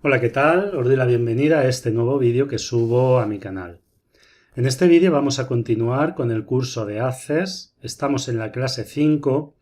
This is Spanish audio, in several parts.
Hola, ¿qué tal? Os doy la bienvenida a este nuevo vídeo que subo a mi canal. En este vídeo vamos a continuar con el curso de Access. Estamos en la clase 5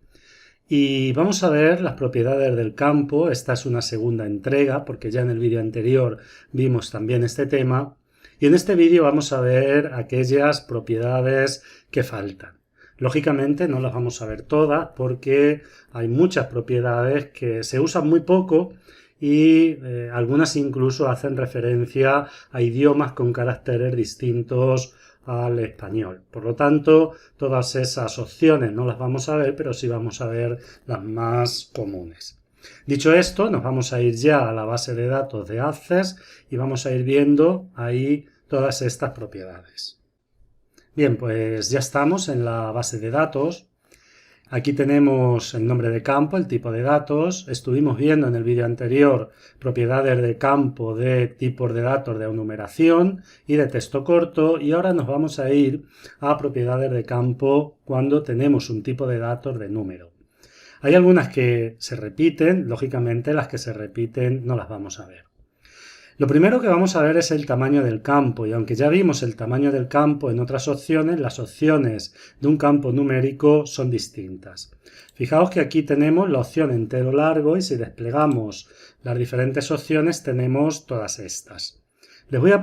y vamos a ver las propiedades del campo. Esta es una segunda entrega porque ya en el vídeo anterior vimos también este tema. Y en este vídeo vamos a ver aquellas propiedades que faltan. Lógicamente no las vamos a ver todas porque hay muchas propiedades que se usan muy poco y algunas incluso hacen referencia a idiomas con caracteres distintos al español. Por lo tanto, todas esas opciones no las vamos a ver, pero sí vamos a ver las más comunes. Dicho esto, nos vamos a ir ya a la base de datos de Access y vamos a ir viendo ahí todas estas propiedades. Bien, pues ya estamos en la base de datos. Aquí tenemos el nombre de campo, el tipo de datos. Estuvimos viendo en el vídeo anterior propiedades de campo de tipos de datos de enumeración y de texto corto, y ahora nos vamos a ir a propiedades de campo cuando tenemos un tipo de datos de número. Hay algunas que se repiten, lógicamente las que se repiten no las vamos a ver. Lo primero que vamos a ver es el tamaño del campo, y aunque ya vimos el tamaño del campo en otras opciones, las opciones de un campo numérico son distintas. Fijaos que aquí tenemos la opción entero largo y si desplegamos las diferentes opciones tenemos todas estas. Les voy a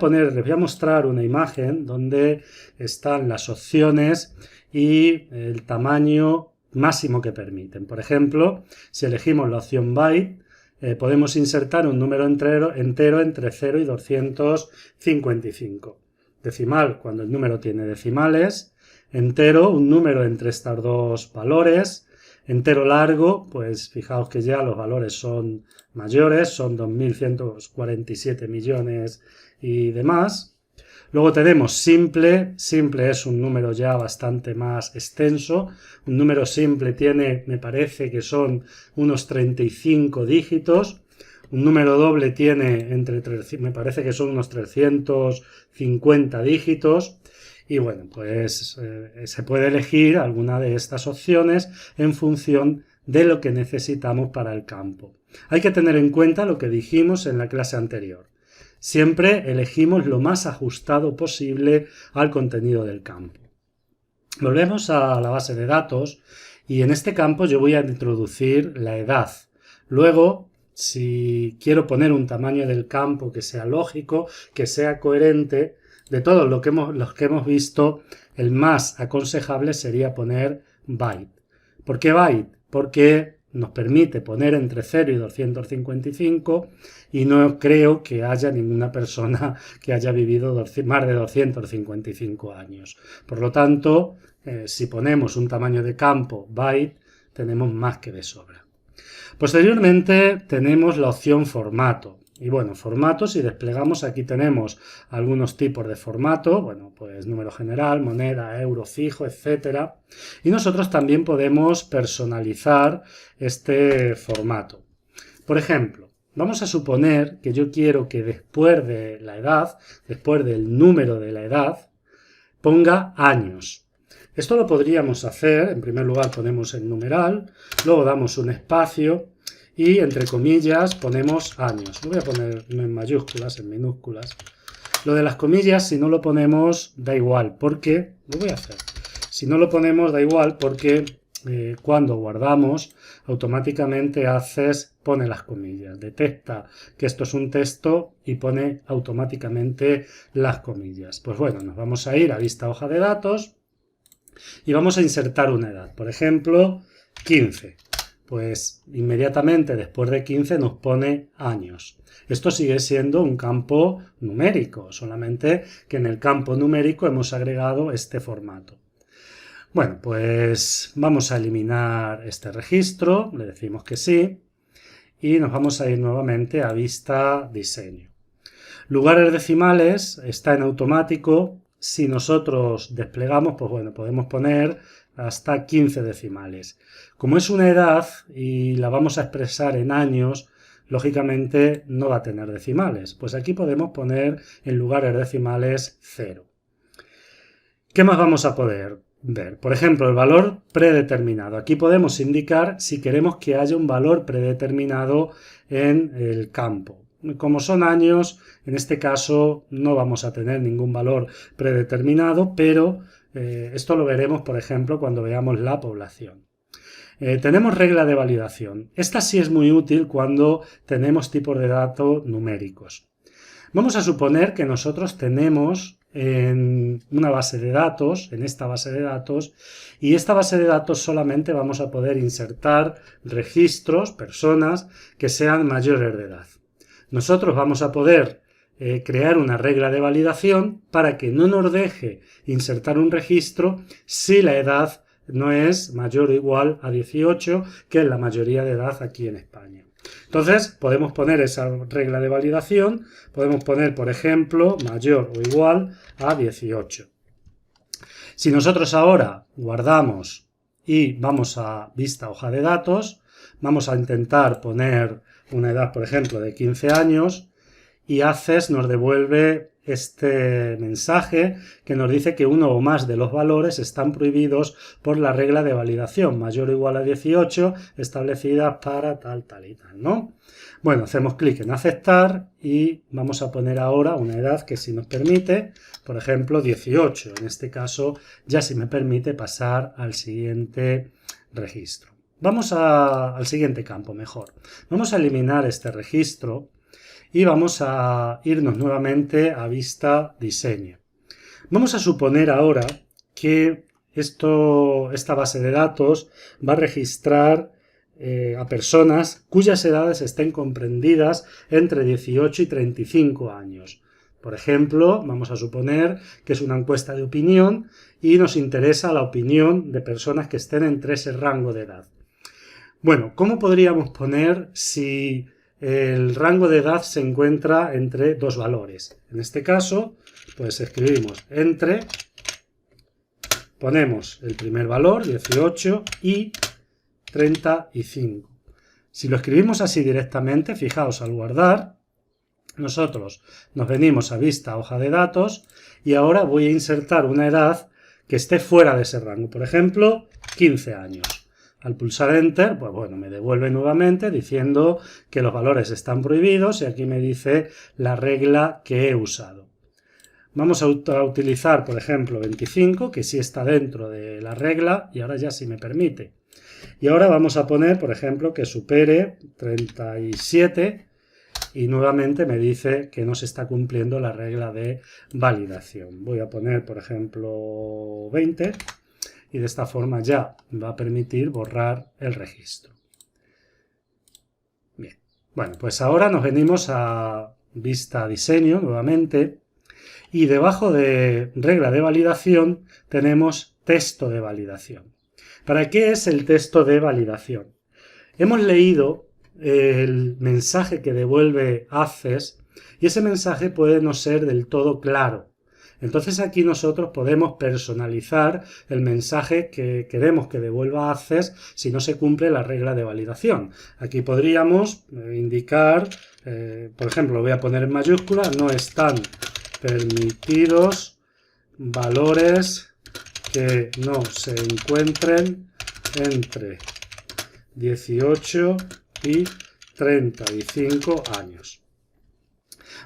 mostrar una imagen donde están las opciones y el tamaño máximo que permiten. Por ejemplo, si elegimos la opción byte, podemos insertar un número entero entre 0 y 255. Decimal cuando el número tiene decimales. Entero, un número entre estos dos valores. Entero largo, pues fijaos que ya los valores son mayores, son 2.147 millones y demás. Luego tenemos simple. Simple es un número ya bastante más extenso. Un número simple tiene, me parece que son unos 35 dígitos. Un número doble tiene me parece que son unos 350 dígitos. Y bueno, pues se puede elegir alguna de estas opciones en función de lo que necesitamos para el campo. Hay que tener en cuenta lo que dijimos en la clase anterior. Siempre elegimos lo más ajustado posible al contenido del campo. Volvemos a la base de datos y en este campo yo voy a introducir la edad. Luego, si quiero poner un tamaño del campo que sea lógico, que sea coherente, de todos los que hemos visto, el más aconsejable sería poner byte. ¿Por qué byte? Porque nos permite poner entre 0 y 255 y no creo que haya ninguna persona que haya vivido más de 255 años. Por lo tanto, si ponemos un tamaño de campo byte, tenemos más que de sobra. Posteriormente tenemos la opción formato. Y bueno, formato, si desplegamos, aquí tenemos algunos tipos de formato, bueno, pues número general, moneda, euro, fijo, etcétera. Y nosotros también podemos personalizar este formato. Por ejemplo, vamos a suponer que yo quiero que después de la edad, después del número de la edad, ponga años. Esto lo podríamos hacer, en primer lugar ponemos el numeral, luego damos un espacio y entre comillas ponemos años. Lo voy a poner no en mayúsculas, en minúsculas. Lo de las comillas, si no lo ponemos, da igual, porque lo voy a hacer. Si no lo ponemos, da igual, porque cuando guardamos, automáticamente Access pone las comillas. Detecta que esto es un texto y pone automáticamente las comillas. Pues bueno, nos vamos a ir a vista hoja de datos y vamos a insertar una edad. Por ejemplo, 15. Pues inmediatamente después de 15 nos pone años. Esto sigue siendo un campo numérico, solamente que en el campo numérico hemos agregado este formato. Bueno, pues vamos a eliminar este registro, le decimos que sí, y nos vamos a ir nuevamente a vista diseño. Lugares decimales está en automático. Si nosotros desplegamos, pues bueno, podemos poner hasta 15 decimales. Como es una edad y la vamos a expresar en años, lógicamente no va a tener decimales. Pues aquí podemos poner en lugares decimales 0. ¿Qué más vamos a poder ver? Por ejemplo, el valor predeterminado. Aquí podemos indicar si queremos que haya un valor predeterminado en el campo. como son años, en este caso no vamos a tener ningún valor predeterminado, pero esto lo veremos, por ejemplo, cuando veamos la población. Tenemos regla de validación. Esta sí es muy útil cuando tenemos tipos de datos numéricos. Vamos a suponer que nosotros tenemos en una base de datos, en esta base de datos, y esta base de datos solamente vamos a poder insertar registros, personas que sean mayores de edad. Nosotros vamos a poder crear una regla de validación para que no nos deje insertar un registro si la edad no es mayor o igual a 18, que es la mayoría de edad aquí en España. Entonces podemos poner esa regla de validación, podemos poner, por ejemplo, mayor o igual a 18. Si nosotros ahora guardamos y vamos a vista hoja de datos, vamos a intentar poner una edad, por ejemplo, de 15 años y ACES nos devuelve este mensaje que nos dice que uno o más de los valores están prohibidos por la regla de validación mayor o igual a 18 establecida para tal y tal, ¿no? Bueno, hacemos clic en aceptar y vamos a poner ahora una edad que sí nos permite, por ejemplo, 18. En este caso ya sí me permite pasar al siguiente registro. Vamos al siguiente campo mejor. Vamos a eliminar este registro y vamos a irnos nuevamente a vista diseño. Vamos a suponer ahora que esta base de datos va a registrar a personas cuyas edades estén comprendidas entre 18 y 35 años. Por ejemplo, vamos a suponer que es una encuesta de opinión y nos interesa la opinión de personas que estén entre ese rango de edad. Bueno, ¿cómo podríamos poner si el rango de edad se encuentra entre dos valores? En este caso, pues escribimos entre, ponemos el primer valor, 18, y 35. Si lo escribimos así directamente, fijaos, al guardar, nosotros nos venimos a vista hoja de datos y ahora voy a insertar una edad que esté fuera de ese rango. Por ejemplo, 15 años. Al pulsar Enter, pues bueno, me devuelve nuevamente diciendo que los valores están prohibidos y aquí me dice la regla que he usado. Vamos a utilizar, por ejemplo, 25, que sí está dentro de la regla y ahora ya sí me permite. Y ahora vamos a poner, por ejemplo, que supere 37 y nuevamente me dice que no se está cumpliendo la regla de validación. Voy a poner, por ejemplo, 20 y de esta forma ya me va a permitir borrar el registro. Bien, bueno, pues ahora nos venimos a vista diseño nuevamente y debajo de regla de validación tenemos texto de validación. ¿Para qué es el texto de validación? Hemos leído el mensaje que devuelve ACES y ese mensaje puede no ser del todo claro. Entonces aquí nosotros podemos personalizar el mensaje que queremos que devuelva ACES si no se cumple la regla de validación. Aquí podríamos indicar, por ejemplo, lo voy a poner en mayúscula, no están permitidos valores que no se encuentren entre 18 y 35 años.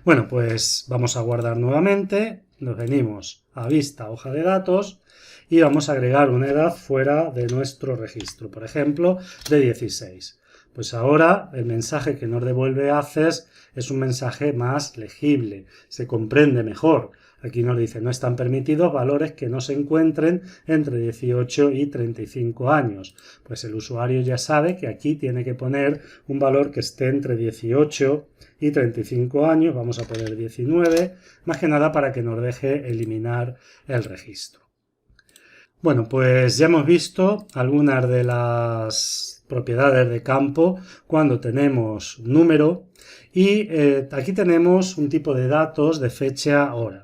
Bueno, pues vamos a guardar nuevamente, nos venimos a vista hoja de datos y vamos a agregar una edad fuera de nuestro registro, por ejemplo, de 16. Pues ahora el mensaje que nos devuelve ACES es un mensaje más legible, se comprende mejor. Aquí nos dice, no están permitidos valores que no se encuentren entre 18 y 35 años. Pues el usuario ya sabe que aquí tiene que poner un valor que esté entre 18 y 35 años. Vamos a poner 19, más que nada para que nos deje eliminar el registro. Bueno, pues ya hemos visto algunas de las propiedades de campo cuando tenemos número y aquí tenemos un tipo de datos de fecha hora.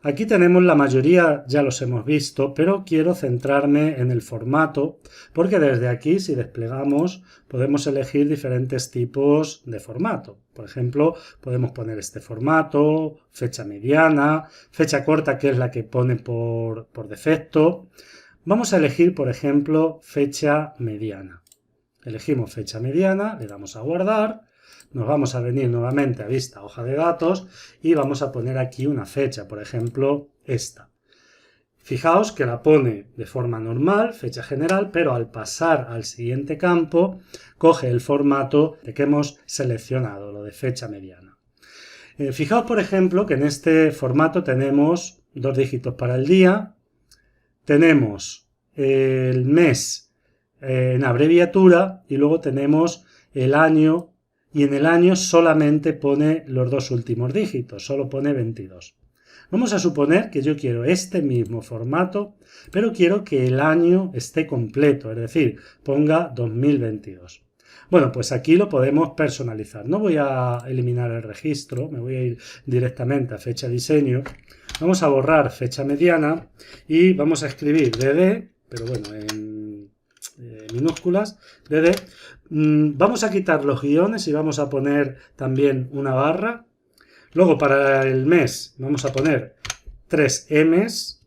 Aquí tenemos la mayoría, ya los hemos visto, pero quiero centrarme en el formato porque desde aquí, si desplegamos, podemos elegir diferentes tipos de formato. Por ejemplo, podemos poner este formato, fecha mediana, fecha corta, que es la que pone por defecto. Vamos a elegir, por ejemplo, fecha mediana. Elegimos fecha mediana, le damos a guardar. nos vamos a venir nuevamente a vista hoja de datos y vamos a poner aquí una fecha, por ejemplo esta. Fijaos que la pone de forma normal, fecha general, pero al pasar al siguiente campo coge el formato que hemos seleccionado, lo de fecha mediana. Fijaos, por ejemplo, que en este formato tenemos 2 dígitos para el día, tenemos el mes en abreviatura y luego tenemos el año, y en el año solamente pone los 2 últimos dígitos, solo pone 22. Vamos a suponer que yo quiero este mismo formato, pero quiero que el año esté completo, es decir, ponga 2022. Bueno, pues aquí lo podemos personalizar. No voy a eliminar el registro, me voy a ir directamente a fecha diseño. Vamos a borrar fecha mediana y vamos a escribir DD, pero bueno, en minúsculas, DD. Vamos a quitar los guiones y vamos a poner también una barra. Luego para el mes vamos a poner 3 M's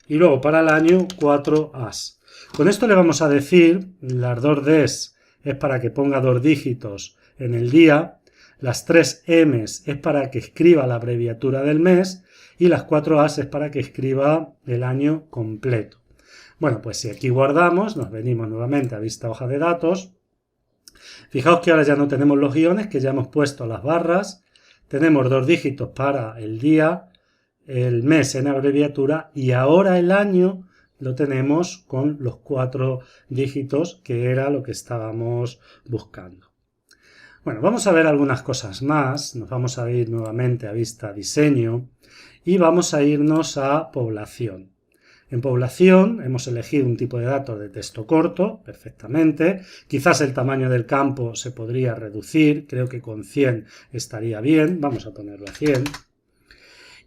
y luego para el año 4 A's. Con esto le vamos a decir, las 2 D's es para que ponga 2 dígitos en el día, las 3 M's es para que escriba la abreviatura del mes y las 4 A's es para que escriba el año completo. Bueno, pues si aquí guardamos, nos venimos nuevamente a vista hoja de datos. Fijaos que ahora ya no tenemos los guiones, que ya hemos puesto las barras. Tenemos 2 dígitos para el día, el mes en abreviatura y ahora el año lo tenemos con los 4 dígitos, que era lo que estábamos buscando. Bueno, vamos a ver algunas cosas más. Nos vamos a ir nuevamente a vista diseño y vamos a irnos a población. En población hemos elegido un tipo de datos de texto corto, perfectamente. Quizás el tamaño del campo se podría reducir, creo que con 100 estaría bien. Vamos a ponerlo a 100.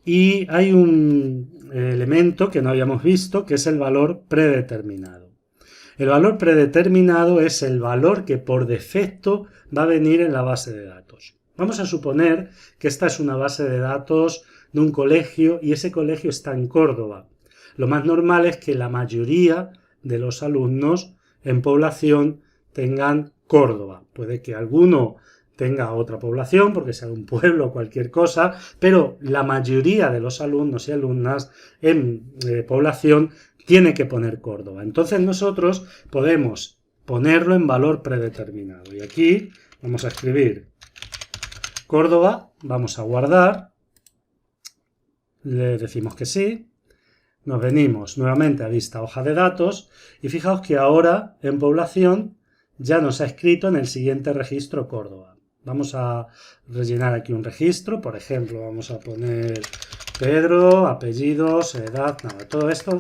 Y hay un elemento que no habíamos visto, que es el valor predeterminado. El valor predeterminado es el valor que por defecto va a venir en la base de datos. Vamos a suponer que esta es una base de datos de un colegio y ese colegio está en Córdoba. Lo más normal es que la mayoría de los alumnos en población tengan Córdoba. Puede que alguno tenga otra población, porque sea un pueblo o cualquier cosa, pero la mayoría de los alumnos y alumnas en población tiene que poner Córdoba. Entonces nosotros podemos ponerlo en valor predeterminado. Y aquí vamos a escribir Córdoba, vamos a guardar, le decimos que sí. Nos venimos nuevamente a vista hoja de datos y fijaos que ahora en población ya nos ha escrito en el siguiente registro Córdoba. Vamos a rellenar aquí un registro, por ejemplo, vamos a poner Pedro, apellidos, edad, nada, todo esto.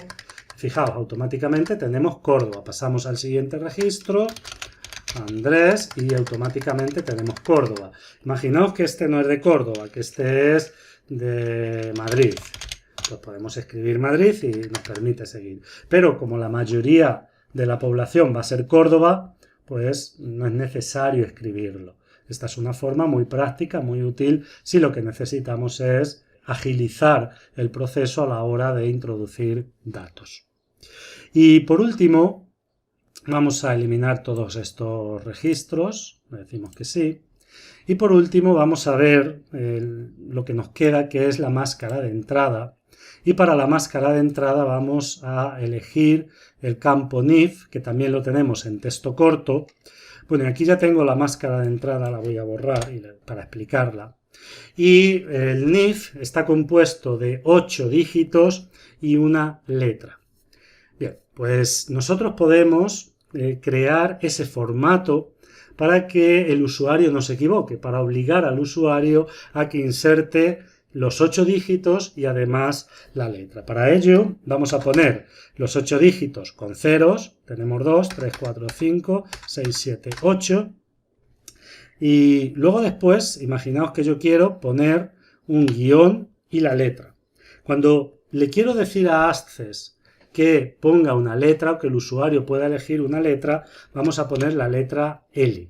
Fijaos, automáticamente tenemos Córdoba. Pasamos al siguiente registro, Andrés, y automáticamente tenemos Córdoba. Imaginaos que este no es de Córdoba, que este es de Madrid. Pues podemos escribir Madrid y nos permite seguir. Pero como la mayoría de la población va a ser Córdoba, pues no es necesario escribirlo. Esta es una forma muy práctica, muy útil, si lo que necesitamos es agilizar el proceso a la hora de introducir datos. Y por último, vamos a eliminar todos estos registros, le decimos que sí. Y por último vamos a ver lo que nos queda, que es la máscara de entrada. Y para la máscara de entrada vamos a elegir el campo NIF, que también lo tenemos en texto corto. Bueno, aquí ya tengo la máscara de entrada, la voy a borrar para explicarla. Y el NIF está compuesto de 8 dígitos y una letra. Bien, pues nosotros podemos crear ese formato para que el usuario no se equivoque, para obligar al usuario a que inserte los 8 dígitos y además la letra. Para ello vamos a poner los 8 dígitos con ceros, tenemos 2, 3, 4, 5, 6, 7, 8 y luego después imaginaos que yo quiero poner un guión y la letra. Cuando le quiero decir a Access que ponga una letra o que el usuario pueda elegir una letra, vamos a poner la letra L.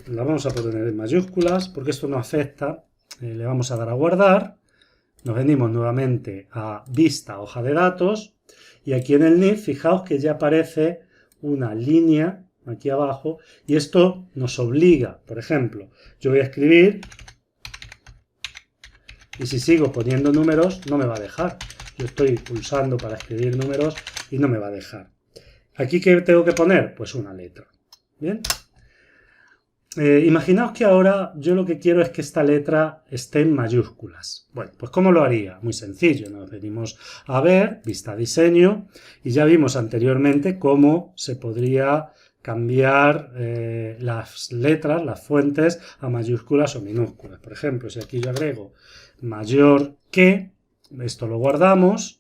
La vamos a poner en mayúsculas porque esto no afecta. Le vamos a dar a guardar, nos venimos nuevamente a vista hoja de datos y aquí en el NIF fijaos que ya aparece una línea aquí abajo, y esto nos obliga, por ejemplo, yo voy a escribir y si sigo poniendo números no me va a dejar. Yo estoy pulsando para escribir números y no me va a dejar. ¿Aquí qué tengo que poner? Pues una letra. ¿Bien? Imaginaos que ahora yo lo que quiero es que esta letra esté en mayúsculas. Bueno, pues ¿cómo lo haría? Muy sencillo. Nos venimos a ver, vista diseño, y ya vimos anteriormente cómo se podría cambiar las letras, las fuentes, a mayúsculas o minúsculas. Por ejemplo, si aquí yo agrego mayor que, esto lo guardamos.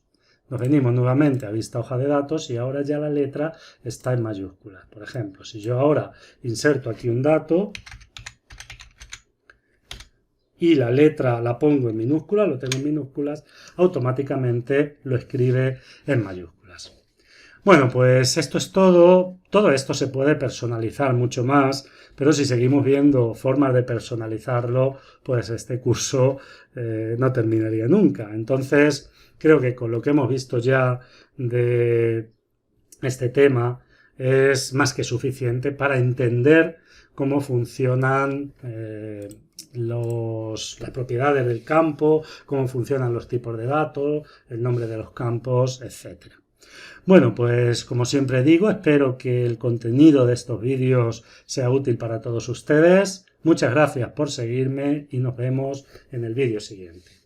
Nos venimos nuevamente a vista hoja de datos y ahora ya la letra está en mayúsculas. Por ejemplo, si yo ahora inserto aquí un dato y la letra la pongo en minúsculas, lo tengo en minúsculas, automáticamente lo escribe en mayúsculas. Bueno, pues esto es todo. Todo esto se puede personalizar mucho más, pero si seguimos viendo formas de personalizarlo, pues este curso no terminaría nunca. Entonces, creo que con lo que hemos visto ya de este tema es más que suficiente para entender cómo funcionan las propiedades del campo, cómo funcionan los tipos de datos, el nombre de los campos, etc. Bueno, pues como siempre digo, espero que el contenido de estos vídeos sea útil para todos ustedes. Muchas gracias por seguirme y nos vemos en el vídeo siguiente.